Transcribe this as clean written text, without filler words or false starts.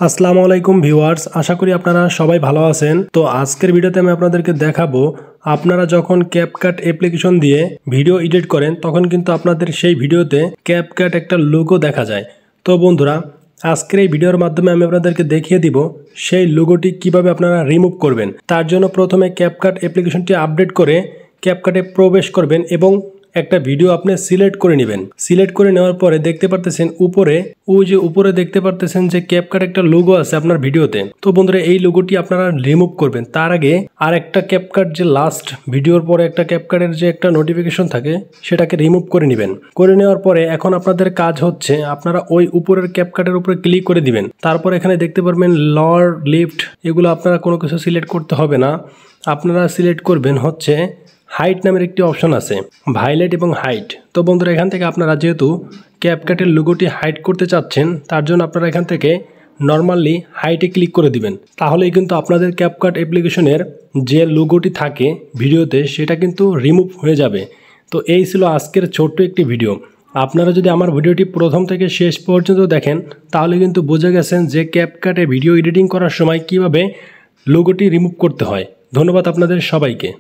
আসসালামু আলাইকুম ভিউয়ার্স, আশা করি আপনারা সবাই ভালো আছেন। তো আজকের ভিডিওতে আমি আপনাদেরকে দেখাবো আপনারা যখন ক্যাপকাট অ্যাপ্লিকেশন দিয়ে ভিডিও এডিট করেন তখন কিন্তু আপনাদের সেই ভিডিওতে ক্যাপকাট একটা লোগো দেখা যায়। তো বন্ধুরা, আজকের এই ভিডিওর মাধ্যমে আমি আপনাদেরকে দেখিয়ে দিব সেই লোগোটি কিভাবে আপনারা রিমুভ করবেন। তার জন্য প্রথমে ক্যাপকাট অ্যাপ্লিকেশনটি আপডেট করে ক্যাপকাটে প্রবেশ করবেন এবং একটা ভিডিও আপনি সিলেক্ট করে নেবেন। সিলেক্ট করে নেওয়ার পরে দেখতে পারতেছেন উপরে দেখতে পারতেছেন যে ক্যাপকাট একটা লোগো আছে আপনার ভিডিওতে। তো বন্ধুরা, এই লোগোটি আপনারা রিমুভ করবেন। তার আগে আর একটা ক্যাপকাট, যে লাস্ট ভিডিওর পরে একটা ক্যাপকাটের যে একটা নোটিফিকেশন থাকে সেটাকে রিমুভ করে নেবেন। করে নেওয়ার পরে এখন আপনাদের কাজ হচ্ছে আপনারা ওই উপরের ক্যাপকাটের উপরে ক্লিক করে দিবেন। তারপর এখানে দেখতে পারবেন লওয়ার, লিফট, এগুলো আপনারা কোনো কিছু সিলেক্ট করতে হবে না। আপনারা সিলেক্ট করবেন হচ্ছে হাইট নামের একটি অপশন আছে, ভাইলেট এবং হাইট। তো বন্ধুরা, এখান থেকে আপনারা যেহেতু ক্যাপকাটের লোগোটি হাইড করতে চাচ্ছেন তার জন্য আপনারা এখান থেকে নর্মালি হাইটে ক্লিক করে দিবেন। তাহলেই কিন্তু আপনাদের ক্যাপকাট অ্যাপ্লিকেশনের যে লোগোটি থাকে ভিডিওতে সেটা কিন্তু রিমুভ হয়ে যাবে। তো এই ছিল আজকের ছোট্ট একটি ভিডিও। আপনারা যদি আমার ভিডিওটি প্রথম থেকে শেষ পর্যন্ত দেখেন তাহলে কিন্তু বুঝে গেছেন যে ক্যাপকাটে ভিডিও এডিটিং করার সময় কিভাবে লোগোটি রিমুভ করতে হয়। ধন্যবাদ আপনাদের সবাইকে।